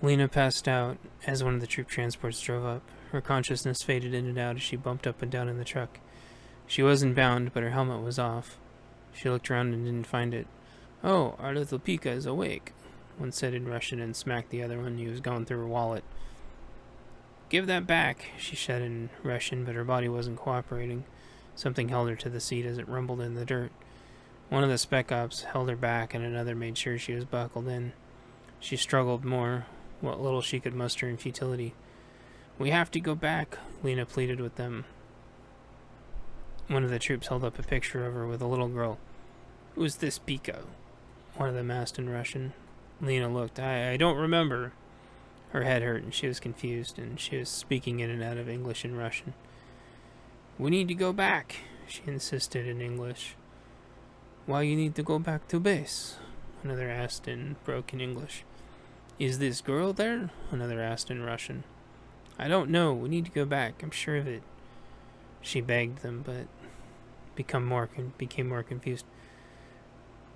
Lena passed out as one of the troop transports drove up. Her consciousness faded in and out as she bumped up and down in the truck. She wasn't bound, but her helmet was off. She looked around and didn't find it. "Oh, our little Pika is awake," one said in Russian and smacked the other one. He was going through her wallet. "Give that back," she said in Russian, but her body wasn't cooperating. Something held her to the seat as it rumbled in the dirt. One of the spec ops held her back and another made sure she was buckled in. She struggled more, what little she could muster in futility. "We have to go back," Lena pleaded with them. One of the troops held up a picture of her with a little girl. "Who's this Pika?" one of them asked in Russian. Lena looked. I don't remember." Her head hurt and she was confused, and she was speaking in and out of English and Russian. "We need to go back," she insisted in English. "Why you need to go back to base?" another asked in broken English. "Is this girl there?" another asked in Russian. "I don't know. We need to go back. I'm sure of it." She begged them, but became more confused.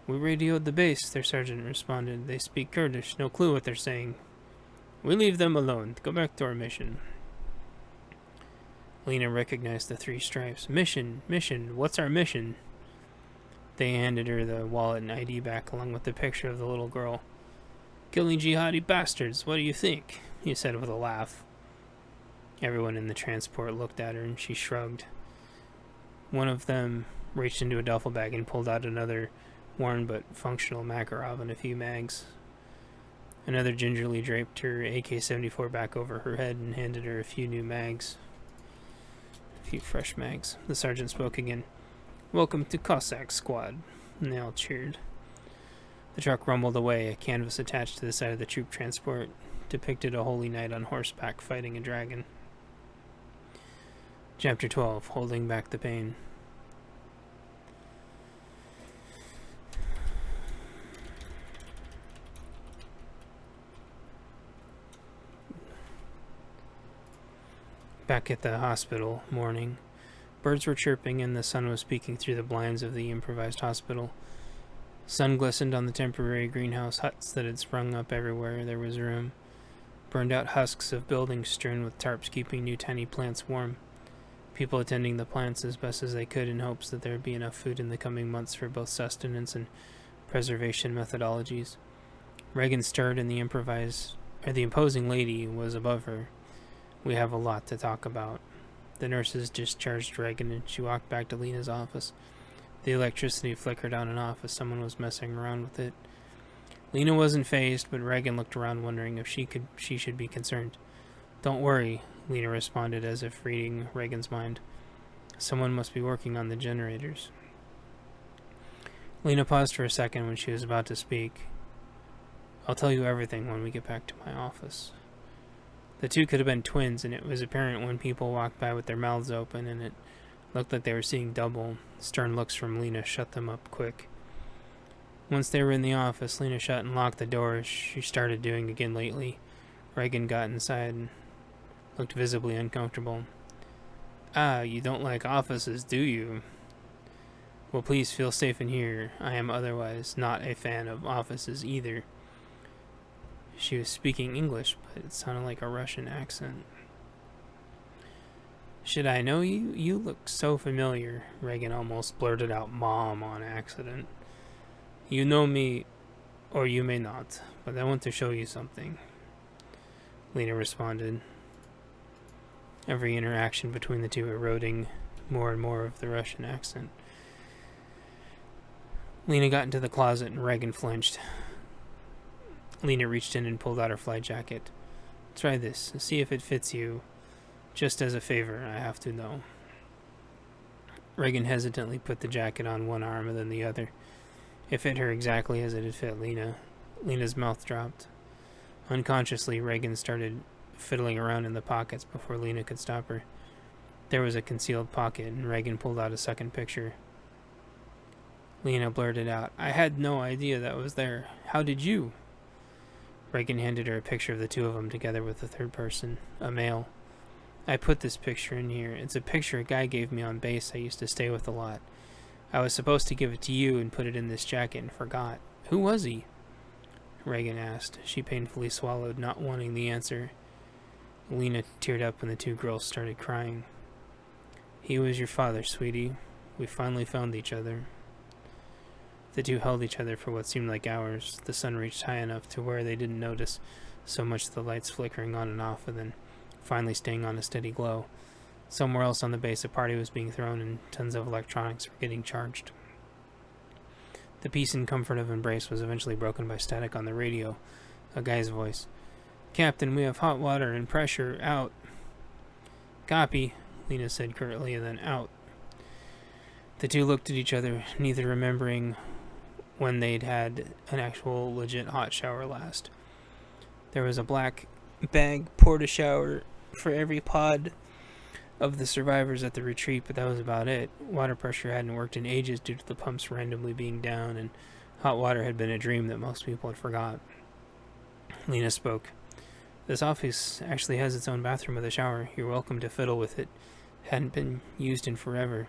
"We radioed the base," their sergeant responded. "They speak Kurdish. No clue what they're saying." "We leave them alone. Go back to our mission." Lena recognized the three stripes. Mission. What's our mission?" They handed her the wallet and ID back along with the picture of the little girl. "Killing jihadi bastards, what do you think?" he said with a laugh. Everyone in the transport looked at her and she shrugged. One of them reached into a duffel bag and pulled out another worn but functional Makarov and a few mags. Another gingerly draped her AK-74 back over her head and handed her a few new mags. A few fresh mags. The sergeant spoke again. "Welcome to Cossack Squad." And they all cheered. The truck rumbled away. A canvas attached to the side of the troop transport depicted a holy knight on horseback fighting a dragon. Chapter 12. Holding Back the Pain. Back at the hospital, morning. Birds were chirping and the sun was peeking through the blinds of the improvised hospital. Sun glistened on the temporary greenhouse huts that had sprung up everywhere there was room. Burned out husks of buildings strewn with tarps keeping new tiny plants warm. People attending the plants as best as they could in hopes that there would be enough food in the coming months for both sustenance and preservation methodologies. Reagan stirred and the imposing lady was above her. "We have a lot to talk about." The nurses discharged Reagan and she walked back to Lena's office. The electricity flickered on and off as someone was messing around with it. Lena wasn't fazed, but Reagan looked around wondering if she should be concerned. "Don't worry," Lena responded as if reading Reagan's mind. "Someone must be working on the generators." Lena paused for a second when she was about to speak. "I'll tell you everything when we get back to my office." The two could have been twins, and it was apparent when people walked by with their mouths open, and it looked like they were seeing double. Stern looks from Lena shut them up quick. Once they were in the office, Lena shut and locked the door as she started doing again lately. Reagan got inside and looked visibly uncomfortable. "Ah, you don't like offices, do you?" "Well, please feel safe in here. I am otherwise not a fan of offices either." She was speaking English, but it sounded like a Russian accent. "Should I know you? You look so familiar." Reagan almost blurted out "Mom" on accident. "You know me, or you may not, but I want to show you something," Lena responded, every interaction between the two eroding more and more of the Russian accent. Lena got into the closet and Reagan flinched. Lena reached in and pulled out her flight jacket. "Try this. See if it fits you. Just as a favor, I have to know." Reagan hesitantly put the jacket on one arm and then the other. It fit her exactly as it had fit Lena. Lena's mouth dropped. Unconsciously, Reagan started fiddling around in the pockets before Lena could stop her. There was a concealed pocket, and Reagan pulled out a second picture. Lena blurted out, "I had no idea that was there. How did you?" Reagan handed her a picture of the two of them together with the third person, a male. "I put this picture in here. It's a picture a guy gave me on base I used to stay with a lot. I was supposed to give it to you and put it in this jacket and forgot. Who was he?" Reagan asked. She painfully swallowed, not wanting the answer. Lena teared up and the two girls started crying. He was your father, sweetie. We finally found each other. The two held each other for what seemed like hours. The sun reached high enough to where they didn't notice so much the lights flickering on and off and then finally staying on a steady glow. Somewhere else on the base, a party was being thrown and tons of electronics were getting charged. The peace and comfort of embrace was eventually broken by static on the radio. A guy's voice. Captain, we have hot water and pressure. Out. Copy, Lena said curtly, and then out. The two looked at each other, neither remembering when they'd had an actual legit hot shower last. There was a black bag porta-shower for every pod of the survivors at the retreat, but that was about it. Water pressure hadn't worked in ages due to the pumps randomly being down, and hot water had been a dream that most people had forgot. Lena spoke. This office actually has its own bathroom with a shower. You're welcome to fiddle with it. Hadn't been used in forever.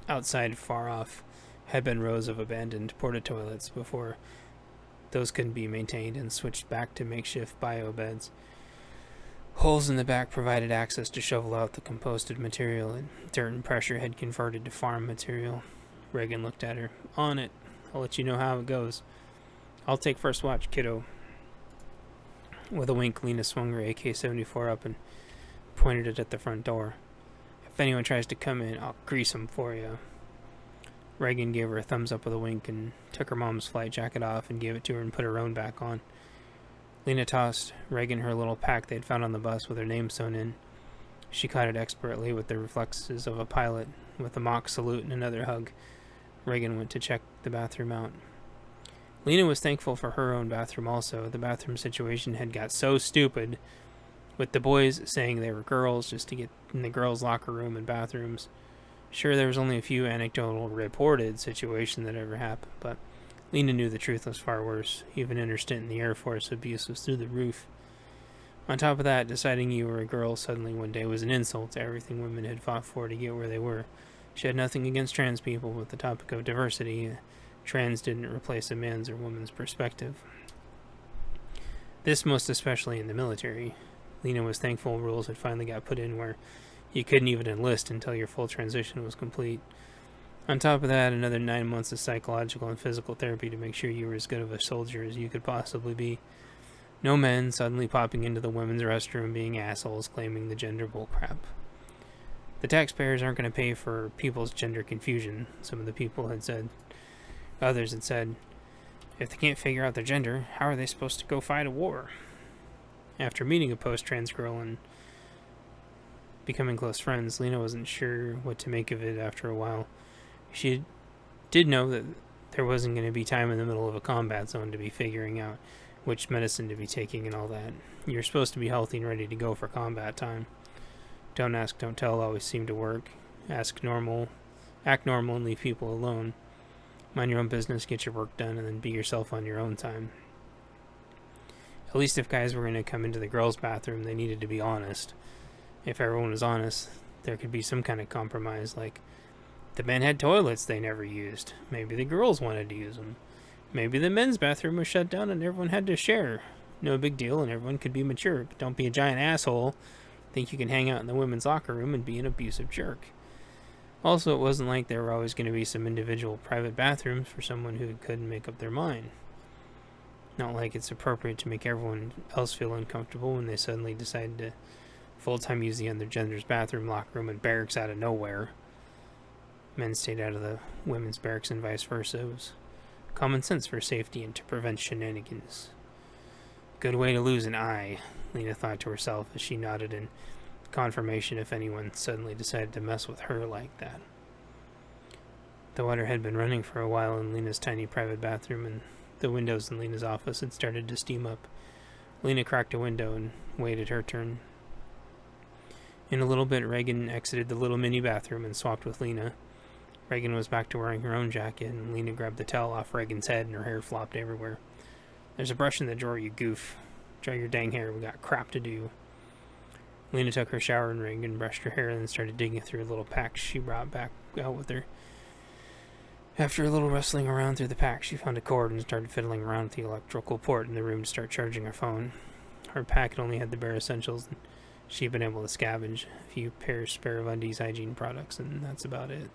Outside, far off, had been rows of abandoned porta-toilets before those couldn't be maintained and switched back to makeshift bio-beds. Holes in the back provided access to shovel out the composted material, and dirt and pressure had converted to farm material. Reagan looked at her. On it. I'll let you know how it goes. I'll take first watch, kiddo. With a wink, Lena swung her AK-74 up and pointed it at the front door. If anyone tries to come in, I'll grease them for you. Reagan gave her a thumbs up with a wink and took her mom's flight jacket off and gave it to her and put her own back on. Lena tossed Reagan her little pack they'd found on the bus with her name sewn in. She caught it expertly with the reflexes of a pilot. With a mock salute and another hug, Reagan went to check the bathroom out. Lena was thankful for her own bathroom also. The bathroom situation had got so stupid, with the boys saying they were girls just to get in the girls' locker room and bathrooms. Sure, there was only a few anecdotal reported situations that ever happened, but Lena knew the truth was far worse. Even in her stint in the Air Force, abuse was through the roof. On top of that, deciding you were a girl suddenly one day was an insult to everything women had fought for to get where they were. She had nothing against trans people, but the topic of diversity, trans didn't replace a man's or woman's perspective. This most especially in the military. Lena was thankful rules had finally got put in where you couldn't even enlist until your full transition was complete. On top of that, another 9 months of psychological and physical therapy to make sure you were as good of a soldier as you could possibly be. No men suddenly popping into the women's restroom being assholes claiming the gender bullcrap. The taxpayers aren't going to pay for people's gender confusion, some of the people had said. Others had said, if they can't figure out their gender, how are they supposed to go fight a war? After meeting a post-trans girl and becoming close friends, Lena wasn't sure what to make of it after a while. She did know that there wasn't going to be time in the middle of a combat zone to be figuring out which medicine to be taking and all that. You're supposed to be healthy and ready to go for combat time. Don't ask, don't tell always seemed to work. Act normal and leave people alone. Mind your own business, get your work done, and then be yourself on your own time. At least if guys were going to come into the girls' bathroom, they needed to be honest. If everyone was honest, there could be some kind of compromise, like the men had toilets they never used. Maybe the girls wanted to use them. Maybe the men's bathroom was shut down and everyone had to share. No big deal, and everyone could be mature. But don't be a giant asshole. Think you can hang out in the women's locker room and be an abusive jerk. Also, it wasn't like there were always going to be some individual private bathrooms for someone who couldn't make up their mind. Not like it's appropriate to make everyone else feel uncomfortable when they suddenly decide to full-time use the other gender's bathroom, locker room, and barracks out of nowhere. Men stayed out of the women's barracks and vice versa. It was common sense for safety and to prevent shenanigans. Good way to lose an eye, Lena thought to herself as she nodded in confirmation if anyone suddenly decided to mess with her like that. The water had been running for a while in Lena's tiny private bathroom, and the windows in Lena's office had started to steam up. Lena cracked a window and waited her turn. In a little bit, Reagan exited the little mini bathroom and swapped with Lena. Reagan was back to wearing her own jacket, and Lena grabbed the towel off Reagan's head, and her hair flopped everywhere. There's a brush in the drawer, you goof. Dry your dang hair, we got crap to do. Lena took her showering ring and brushed her hair and then started digging through a little pack she brought back out with her. After a little rustling around through the pack, she found a cord and started fiddling around with the electrical port in the room to start charging her phone. Her pack only had the bare essentials, and she'd been able to scavenge a few pairs spare of undies, hygiene products, and that's about it.